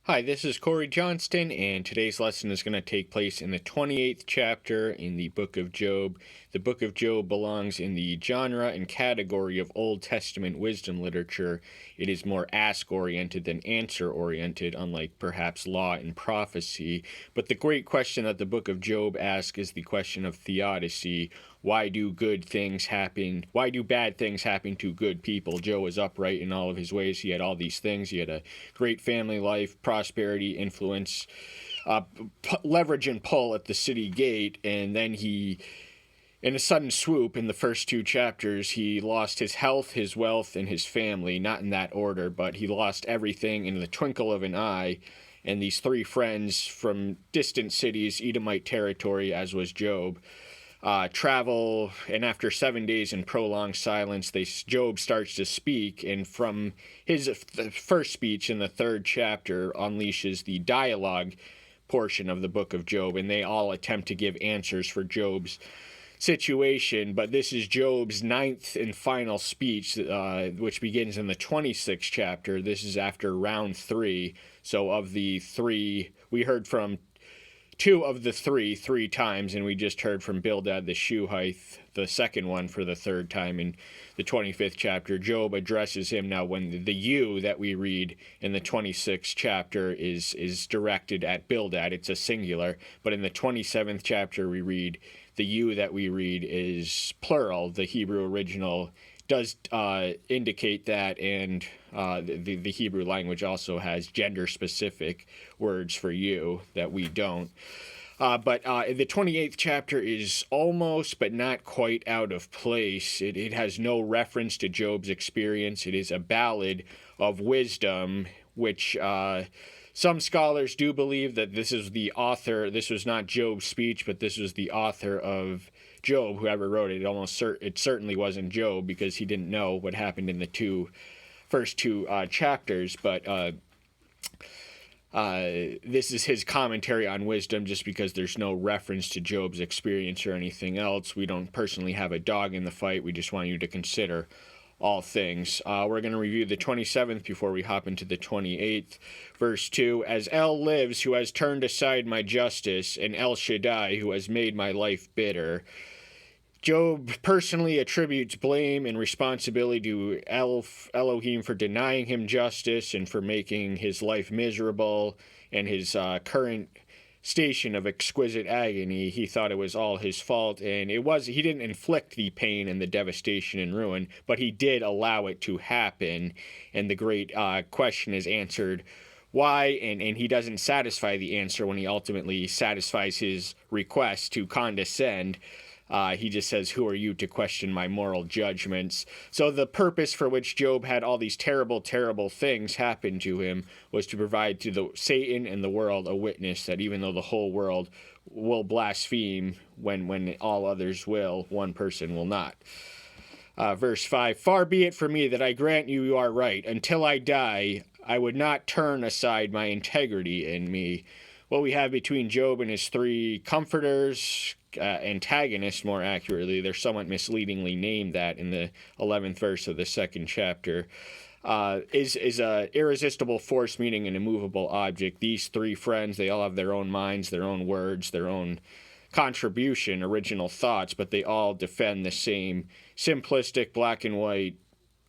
Hi, this is Corey Johnston, and today's lesson is going to take place in the 28th chapter in the book of Job. The book of Job belongs in the genre and category of Old Testament wisdom literature. It is more ask-oriented than answer-oriented, unlike perhaps law and prophecy. But the great question that the book of Job asks is the question of theodicy. Why do good things happen? Why do bad things happen to good people? Job was upright in all of his ways. He had all these things. He had a great family life, prosperity, influence, leverage and pull at the city gate. And then he, in a sudden swoop, in the first two chapters, he lost his health, his wealth, and his family. Not in that order, but he lost everything in the twinkle of an eye. And these three friends from distant cities, Edomite territory, as was Job, travel, and after 7 days in prolonged silence, Job starts to speak, and from his first speech in the third chapter unleashes the dialogue portion of the book of Job, and they all attempt to give answers for Job's situation. But this is Job's ninth and final speech, which begins in the 26th chapter. This is after round 3. So of the 3, we heard from 2 of the 3 times, and we just heard from Bildad the Shuhite, the second one, for the third time in the 25th chapter. Job addresses him now when the you that we read in the 26th chapter is directed at Bildad. It's a singular, but in the 27th chapter we read the you that we read is plural. The Hebrew original does indicate that, and the Hebrew language also has gender-specific words for you that we don't. But the 28th chapter is almost but not quite out of place. It has no reference to Job's experience. It is a ballad of wisdom, which some scholars do believe that this is the author. This was not Job's speech, but this was the author of Job, whoever wrote it. It certainly wasn't Job, because he didn't know what happened in the first two chapters. But this is his commentary on wisdom, just because there's no reference to Job's experience or anything else. We don't personally have a dog in the fight. We just want you to consider all things. We're going to review the 27th before we hop into the 28th. Verse 2, As El lives, who has turned aside my justice, and El Shaddai, who has made my life bitter. Job personally attributes blame and responsibility to Elohim for denying him justice and for making his life miserable and his current station of exquisite agony. He thought it was all his fault, and he didn't inflict the pain and the devastation and ruin, but he did allow it to happen. And the great question is answered, why? And he doesn't satisfy the answer when he ultimately satisfies his request to condescend. He just says, who are you to question my moral judgments? So the purpose for which Job had all these terrible, terrible things happen to him was to provide to Satan and the world a witness that even though the whole world will blaspheme when all others will, one person will not. Verse 5, Far be it from me that I grant you are right. Until I die, I would not turn aside my integrity in me. What we have between Job and his 3 comforters, antagonists more accurately, they're somewhat misleadingly named that in the 11th verse of the 2nd chapter, is a irresistible force, meaning an immovable object. These 3 friends, they all have their own minds, their own words, their own contribution, original thoughts, but they all defend the same simplistic, black and white,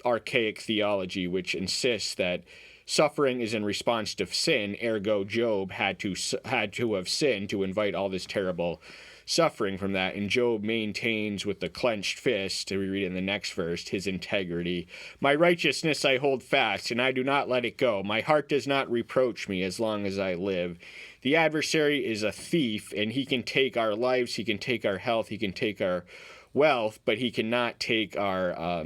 archaic theology, which insists that suffering is in response to sin. Ergo, Job had to have sinned to invite all this terrible suffering from that. And Job maintains with the clenched fist, we read in the next verse, his integrity. My righteousness I hold fast, and I do not let it go. My heart does not reproach me as long as I live. The adversary is a thief, and he can take our lives, he can take our health, he can take our wealth, but he cannot take our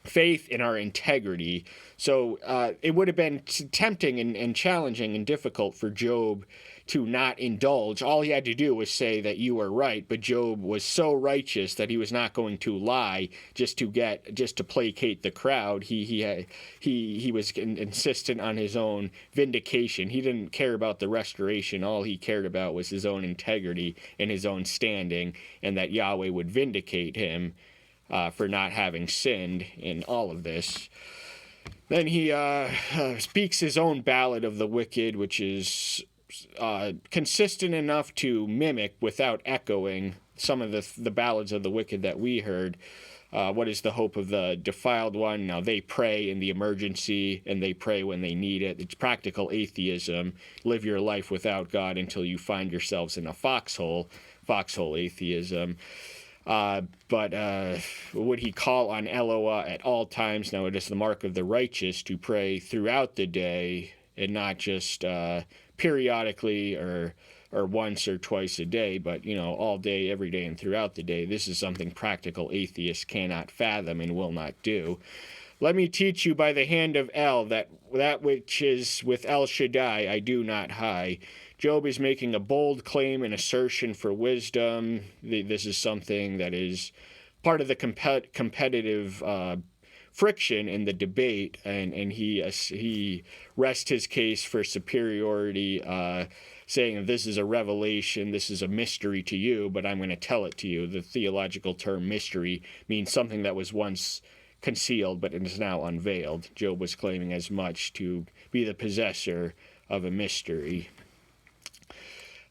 faith and our integrity. So it would have been tempting and challenging and difficult for Job to not indulge. All he had to do was say that you were right, but Job was so righteous that he was not going to lie just to placate the crowd. He was insistent on his own vindication. He didn't care about the restoration. All he cared about was his own integrity and his own standing, and that Yahweh would vindicate him for not having sinned in all of this. Then he speaks his own ballad of the wicked, which is consistent enough to mimic without echoing some of the ballads of the wicked that we heard. What is the hope of the defiled one? Now, they pray in the emergency, and they pray when they need it. It's practical atheism. Live your life without God until you find yourselves in a foxhole atheism. But would he call on Eloah at all times? Now, it is the mark of the righteous to pray throughout the day and not just periodically or once or twice a day, but, all day, every day, and throughout the day. This is something practical atheists cannot fathom and will not do. Let me teach you by the hand of El that which is with El Shaddai I do not hide. Job is making a bold claim and assertion for wisdom. This is something that is part of the competitive friction in the debate, and he rests his case for superiority, saying this is a revelation, this is a mystery to you, but I'm going to tell it to you. The theological term mystery means something that was once concealed but it is now unveiled. Job was claiming as much, to be the possessor of a mystery.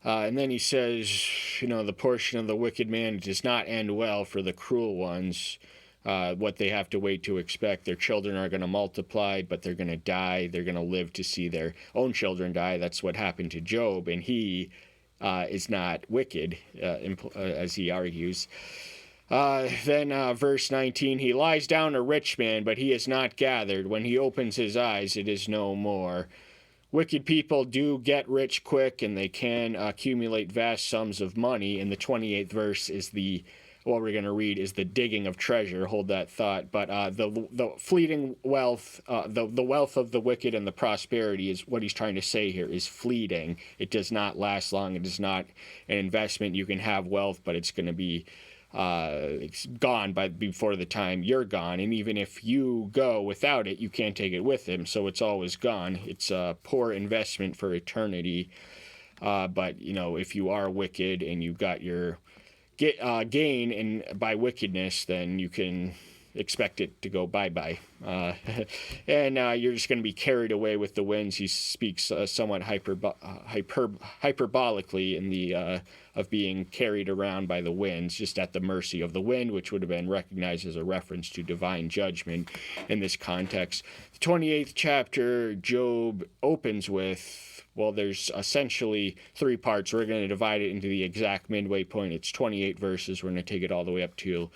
And then he says, the portion of the wicked man does not end well for the cruel ones. What they have to wait to expect. Their children are going to multiply, but they're going to die. They're going to live to see their own children die. That's what happened to Job, and he is not wicked, as he argues. Then verse 19, he lies down a rich man, but he is not gathered. When he opens his eyes, it is no more. Wicked people do get rich quick, and they can accumulate vast sums of money. And the 28th verse is what we're going to read is the digging of treasure. Hold that thought. But the fleeting wealth, the wealth of the wicked and the prosperity is what he's trying to say here is fleeting. It does not last long. It is not an investment. You can have wealth, but it's going to be it's gone before the time you're gone. And even if you go without it, you can't take it with him. So it's always gone. It's a poor investment for eternity. But, if you are wicked and you've got your gain by wickedness, then you can expect it to go bye-bye. And you're just going to be carried away with the winds. He speaks somewhat hyperbolically in the of being carried around by the winds, just at the mercy of the wind, which would have been recognized as a reference to divine judgment in this context. The 28th chapter, Job opens with, there's essentially three parts. We're going to divide it into the exact midway point. It's 28 verses. We're going to take it all the way up to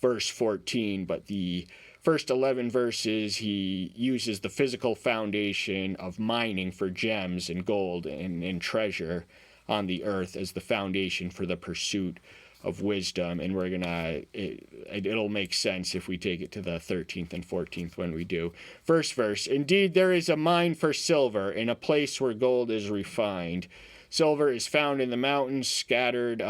verse 14, but the first 11 verses, he uses the physical foundation of mining for gems and gold and treasure on the earth as the foundation for the pursuit of wisdom. And we're gonna it'll make sense if we take it to the 13th and 14th when we do. First verse, indeed there is a mine for silver in a place where gold is refined. Silver is found in the mountains, scattered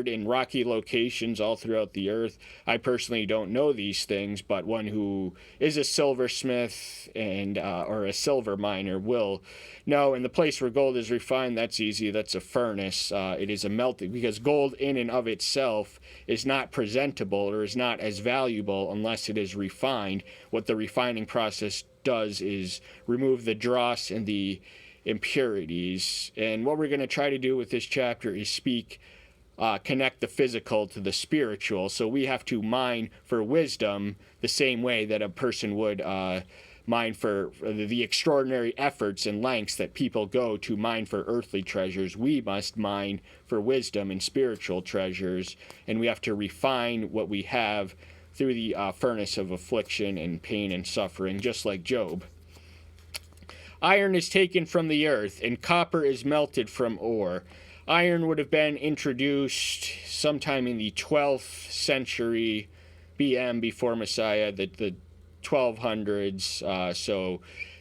in rocky locations all throughout the earth. I personally don't know these things, but one who is a silversmith and or a silver miner will know. In the place where gold is refined, that's easy. That's a furnace. It is a melting, because gold in and of itself is not presentable or is not as valuable unless it is refined. What the refining process does is remove the dross and the impurities. And what we're going to try to do with this chapter is connect the physical to the spiritual. So we have to mine for wisdom the same way that a person would mine for the extraordinary efforts and lengths that people go to mine for earthly treasures. We must mine for wisdom and spiritual treasures, and we have to refine what we have through the furnace of affliction and pain and suffering, just like Job. Iron is taken from the earth, and copper is melted from ore. Iron would have been introduced sometime in the 12th century BM before Messiah, the 1200s. So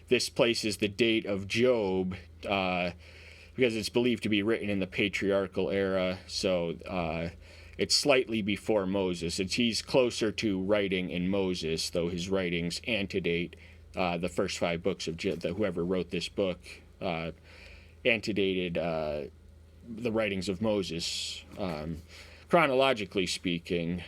this places the date of Job because it's believed to be written in the patriarchal era. So it's slightly before Moses. He's closer to writing in Moses, though his writings antedate the first 5 books of whoever wrote this book antedated the writings of Moses, chronologically speaking.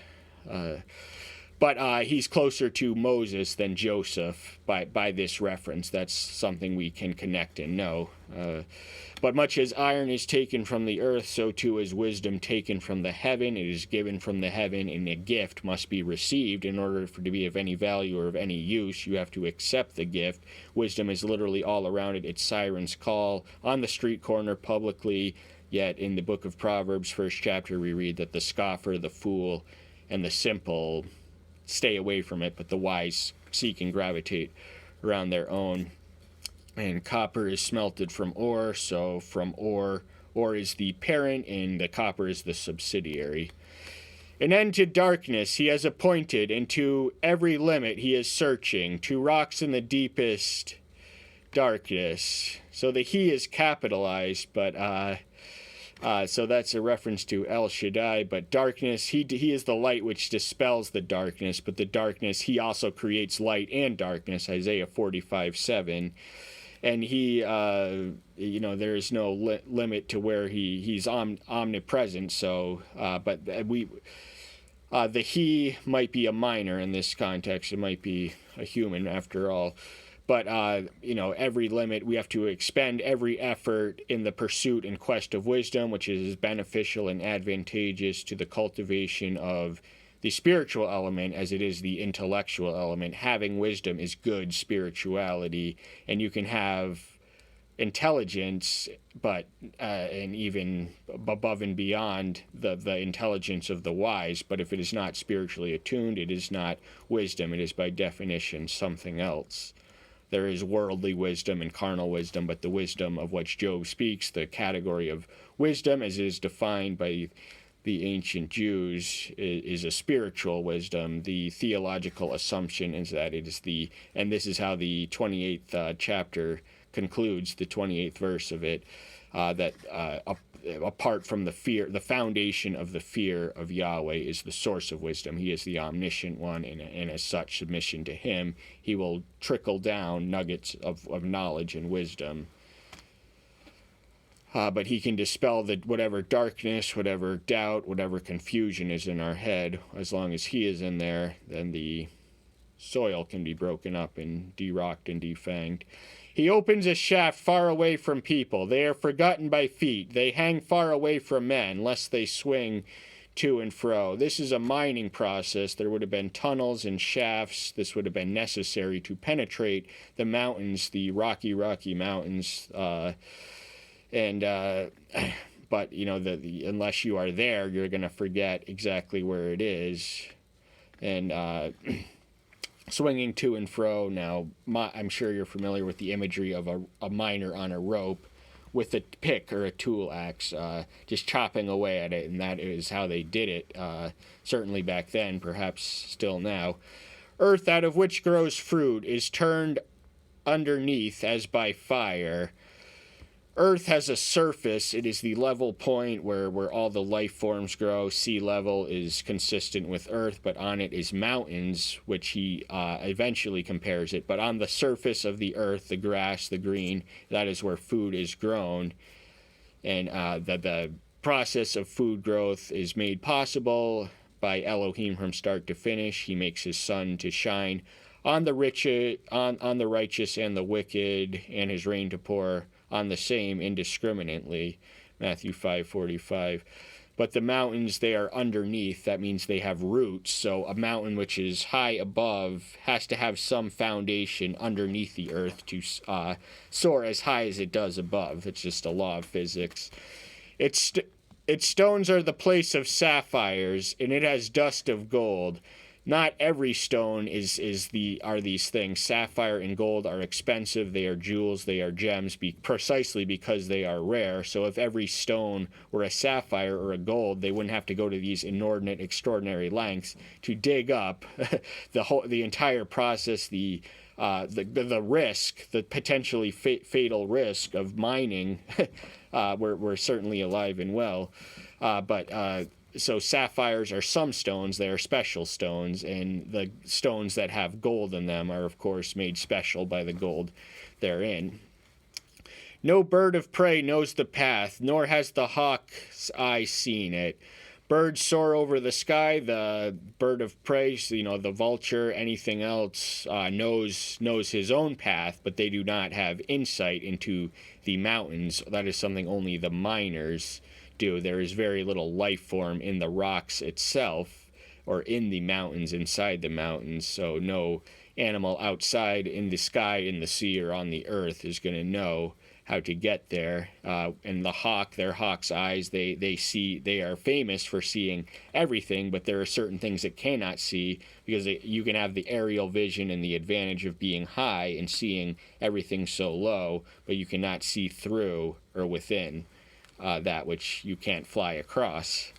But he's closer to Moses than Joseph by this reference. That's something we can connect and know. But much as iron is taken from the earth, so too is wisdom taken from the heaven. It is given from the heaven, and a gift must be received. In order for it to be of any value or of any use, you have to accept the gift. Wisdom is literally all around it. It's siren's call on the street corner publicly. Yet in the book of Proverbs, first chapter, we read that the scoffer, the fool, and the simple stay away from it, but the wise seek and gravitate around their own. And copper is smelted from ore, so from ore is the parent, and the copper is the subsidiary. An end to darkness he has appointed, and to every limit he is searching, to rocks in the deepest darkness. So the he is capitalized, but so that's a reference to El Shaddai. But darkness, he is the light which dispels the darkness, but the darkness, he also creates light and darkness, Isaiah 45:7. And he, there is no limit to where he's omnipresent. So, but the he might be a minor in this context. It might be a human after all. But, every limit, we have to expend every effort in the pursuit and quest of wisdom, which is beneficial and advantageous to the cultivation of the spiritual element as it is the intellectual element. Having wisdom is good spirituality, and you can have intelligence, but and even above and beyond the intelligence of the wise. But if it is not spiritually attuned, it is not wisdom. It is by definition something else. There is worldly wisdom and carnal wisdom, but the wisdom of which Job speaks, the category of wisdom as it is defined by the ancient Jews, is a spiritual wisdom. The theological assumption is that it is and this is how the 28th chapter concludes, the 28th verse of it, that apart from the foundation of the fear of Yahweh is the source of wisdom. He is the omniscient one, and as such, submission to him, he will trickle down nuggets of knowledge and wisdom. But he can dispel whatever darkness, whatever doubt, whatever confusion is in our head. As long as he is in there, then the soil can be broken up and de-rocked and defanged. He opens a shaft far away from people. They are forgotten by feet. They hang far away from men, lest they swing to and fro. This is a mining process. There would have been tunnels and shafts. This would have been necessary to penetrate the mountains, the rocky mountains. But unless you are there, you're going to forget exactly where it is. And swinging to and fro. Now, I'm sure you're familiar with the imagery of a miner on a rope with a pick or a tool axe, just chopping away at it, and that is how they did it, certainly back then, perhaps still now. Earth out of which grows fruit is turned underneath as by fire. Earth has a surface. It is the level point where all the life forms grow. Sea level is consistent with Earth, but on it is mountains, which he eventually compares it. But on the surface of the Earth, the grass, the green, that is where food is grown. And the process of food growth is made possible by Elohim from start to finish. He makes his sun to shine on the rich, on the righteous and the wicked, and his rain to pour on the same indiscriminately, Matthew 5:45. But the mountains, they are underneath. That means they have roots. So a mountain which is high above has to have some foundation underneath the earth to soar as high as it does above. It's just a law of physics. Its stones are the place of sapphires, and it has dust of gold. Not every stone are these things. Sapphire and gold are expensive. They are jewels. They are gems, precisely because they are rare. So if every stone were a sapphire or a gold, they wouldn't have to go to these inordinate, extraordinary lengths to dig up the entire process. The risk, the potentially fatal risk of mining, we're certainly alive and well, So sapphires are some stones. They are special stones, and the stones that have gold in them are, of course, made special by the gold therein. No bird of prey knows the path, nor has the hawk's eye seen it. Birds soar over the sky. The bird of prey, the vulture, anything else, knows his own path, but they do not have insight into the mountains. That is something only the miners do. There is very little life form in the rocks itself, or in the mountains, inside the mountains. So no animal outside in the sky, in the sea, or on the earth is going to know how to get there. And the hawk, their hawk's eyes, they are famous for seeing everything, but there are certain things it cannot see, because you can have the aerial vision and the advantage of being high and seeing everything so low, but you cannot see through or within that which you can't fly across.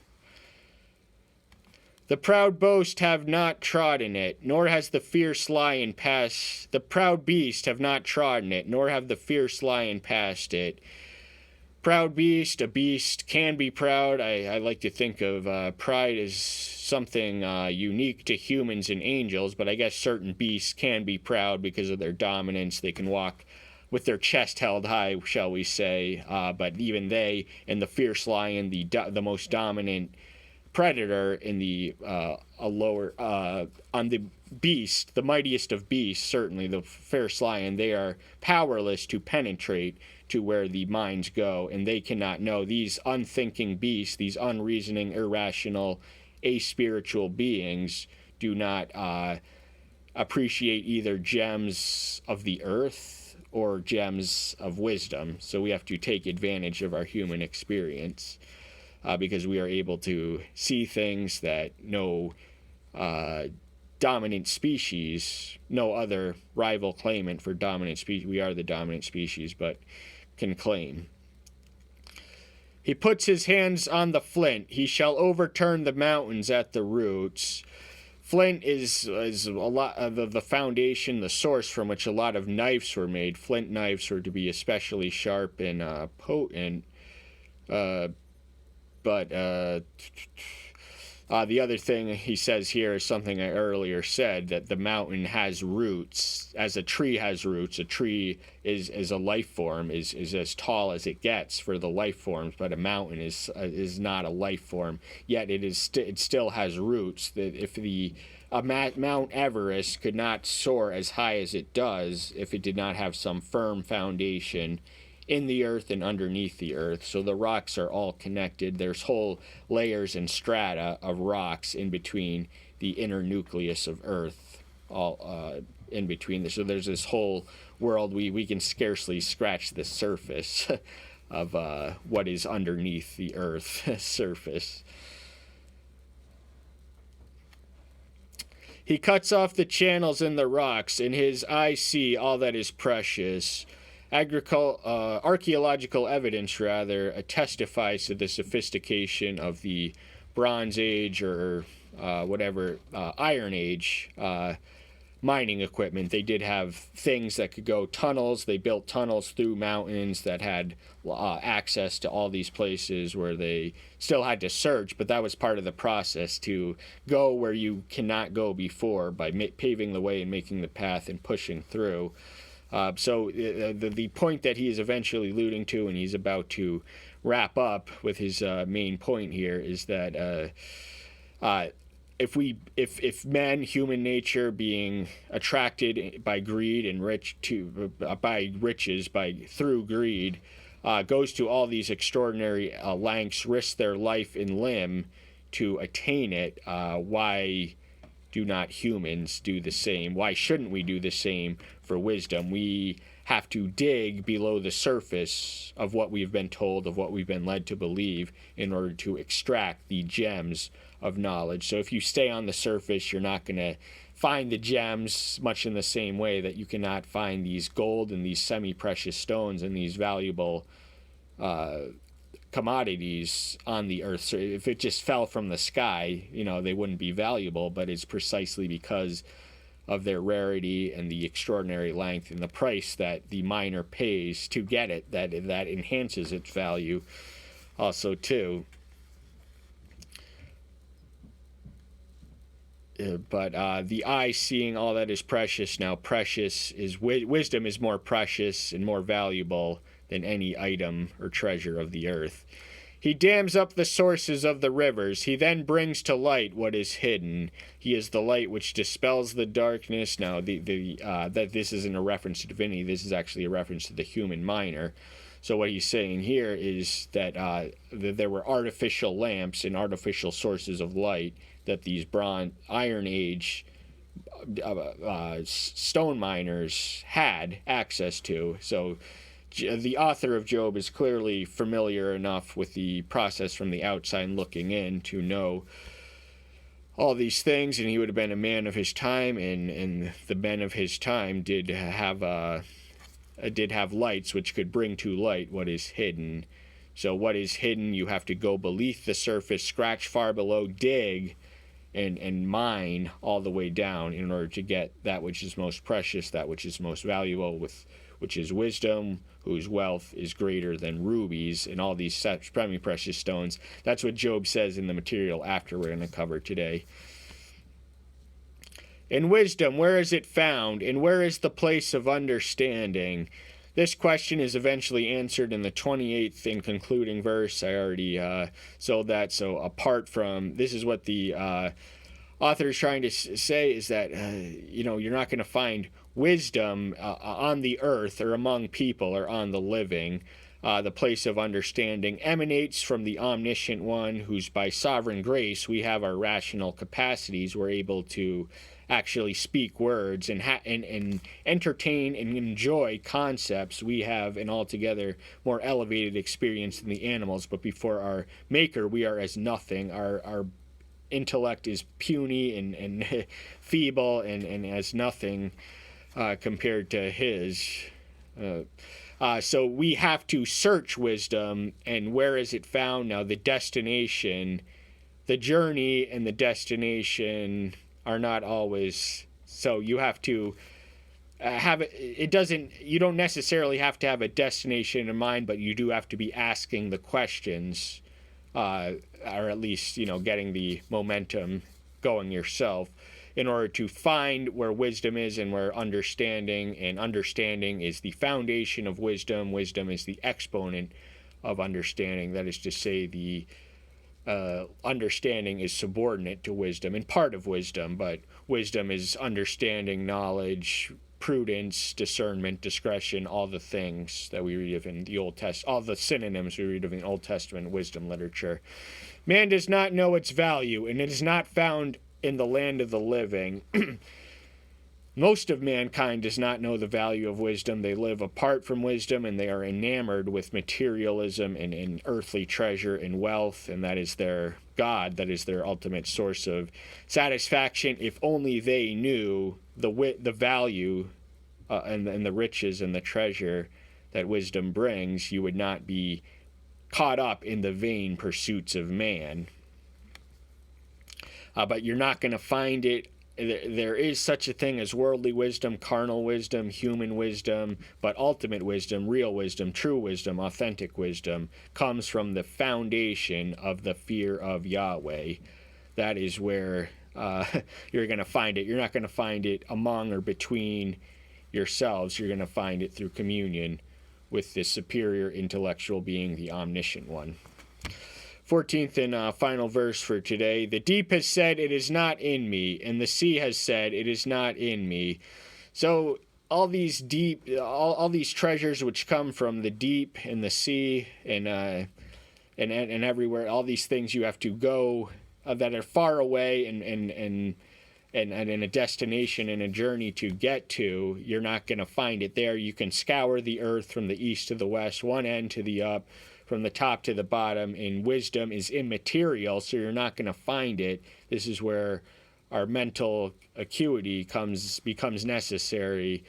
The proud boast have not trodden it, nor has the fierce lion passed. The proud beast have not trodden it, nor have the fierce lion passed it. Proud beast, a beast can be proud. I like to think of pride as something unique to humans and angels, but I guess certain beasts can be proud because of their dominance. They can walk with their chest held high, shall we say, but even they, and the fierce lion, the most dominant predator in the on the beast, the mightiest of beasts, certainly the fierce lion, they are powerless to penetrate to where the minds go, and they cannot know. These unthinking beasts, these unreasoning, irrational, aspiritual beings do not appreciate either gems of the earth or gems of wisdom. So we have to take advantage of our human experience. Because we are able to see things that no dominant species, no other rival claimant for dominant species, we are the dominant species, but can claim. He puts his hands on the flint. He shall overturn the mountains at the roots. Flint is a lot of the foundation, the source from which a lot of knives were made. Flint knives were to be especially sharp and potent. But the other thing he says here is something I earlier said, that the mountain has roots. As a tree has roots, a tree is a life form, is as tall as it gets for the life forms, but a mountain is not a life form. Yet it still has roots. That if Mount Everest could not soar as high as it does if it did not have some firm foundation in the earth and underneath the earth. So the rocks are all connected. There's whole layers and strata of rocks in between the inner nucleus of earth, all in between. So there's this whole world. We can scarcely scratch the surface of what is underneath the earth surface. He cuts off the channels in the rocks, and his eyes see all that is precious. Archaeological evidence, testifies to the sophistication of the Bronze Age or Iron Age mining equipment. They did have things that could go tunnels. They built tunnels through mountains that had access to all these places where they still had to search, but that was part of the process, to go where you cannot go before by paving the way and making the path and pushing through. So the point that he is eventually alluding to, and he's about to wrap up with his main point here, is that if men, human nature, being attracted by greed and by riches through greed, goes to all these extraordinary lengths, risks their life and limb to attain it, why do not humans do the same? Why shouldn't we do the same for wisdom? We have to dig below the surface of what we've been told, of what we've been led to believe, in order to extract the gems of knowledge. So if you stay on the surface, you're not going to find the gems, much in the same way that you cannot find these gold and these semi-precious stones and these valuable commodities on the earth. So if it just fell from the sky, they wouldn't be valuable, but it's precisely because of their rarity and the extraordinary length and the price that the miner pays to get it that enhances its value also too. But the eye seeing all that is precious. Now precious is wisdom is more precious and more valuable than any item or treasure of the earth. He dams up the sources of the rivers. He then brings to light what is hidden. He is the light which dispels the darkness. Now, that this isn't a reference to divinity. This is actually a reference to the human miner. So what he's saying here is that there were artificial lamps and artificial sources of light that these Iron Age stone miners had access to. So the author of Job is clearly familiar enough with the process from the outside looking in to know all these things, and he would have been a man of his time, and the men of his time did have lights which could bring to light what is hidden. So what is hidden, you have to go beneath the surface, scratch far below, dig, and mine all the way down in order to get that which is most precious, that which is most valuable, which is wisdom, whose wealth is greater than rubies, and all these semi-precious stones. That's what Job says in the material after we're going to cover today. In wisdom, where is it found, and where is the place of understanding? This question is eventually answered in the 28th and concluding verse. I already so apart from, this is what the author is trying to say, is that you're not going to find wisdom on the earth or among people or on the living. The place of understanding emanates from the omniscient one, whose by sovereign grace we have our rational capacities. We're able to actually speak words and entertain and enjoy concepts. We have an altogether more elevated experience than the animals, but before our maker we are as nothing. Our intellect is puny and feeble and as nothing compared to his. So we have to search wisdom, and where is it found? Now the destination, the journey and the destination are not always, so you have to have you don't necessarily have to have a destination in mind, but you do have to be asking the questions, or at least getting the momentum going yourself in order to find where wisdom is and where understanding is the foundation of wisdom. Wisdom is the exponent of understanding. That is to say, the understanding is subordinate to wisdom and part of wisdom, but wisdom is understanding, knowledge, prudence, discernment, discretion, all the things that we read of in the Old Testament, all the synonyms we read of in Old Testament wisdom literature. Man does not know its value, and it is not found in the land of the living. Most of mankind does not know the value of wisdom. They live apart from wisdom, and they are enamored with materialism and earthly treasure and wealth, and that is their God. That is their ultimate source of satisfaction. If only they knew the value and the riches and the treasure that wisdom brings, you would not be caught up in the vain pursuits of man. But you're not going to find it. There is such a thing as worldly wisdom, carnal wisdom, human wisdom, but ultimate wisdom, real wisdom, true wisdom, authentic wisdom comes from the foundation of the fear of Yahweh. That is where you're going to find it. You're not going to find it among or between yourselves. You're going to find it through communion with the superior intellectual being, the omniscient one. 14th and final verse for today. The deep has said, it is not in me, and the sea has said, it is not in me. So all these all these treasures which come from the deep and the sea and everywhere, all these things you have to go that are far away and in a destination and a journey to get to, you're not going to find it there. You can scour the earth from the east to the west, one end to the up, from the top to the bottom, and wisdom is immaterial, so you're not going to find it. This is where our mental acuity becomes necessary,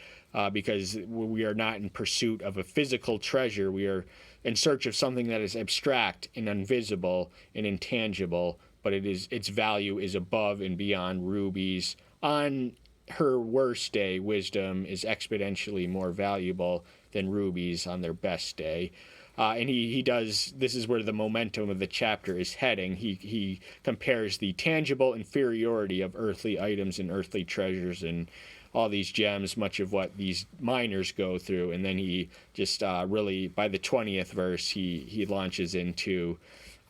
because we are not in pursuit of a physical treasure. We are in search of something that is abstract and invisible and intangible, but its value is above and beyond rubies. On her worst day, wisdom is exponentially more valuable than rubies on their best day. And he does, this is where the momentum of the chapter is heading. He compares the tangible inferiority of earthly items and earthly treasures and all these gems, much of what these miners go through. And then he just really, by the 20th verse, he launches into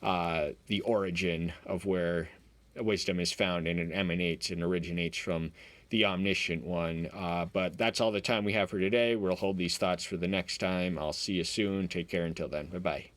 the origin of where wisdom is found, and it emanates and originates from the omniscient one. But that's all the time we have for today. We'll hold these thoughts for the next time. I'll see you soon. Take care until then. Bye-bye.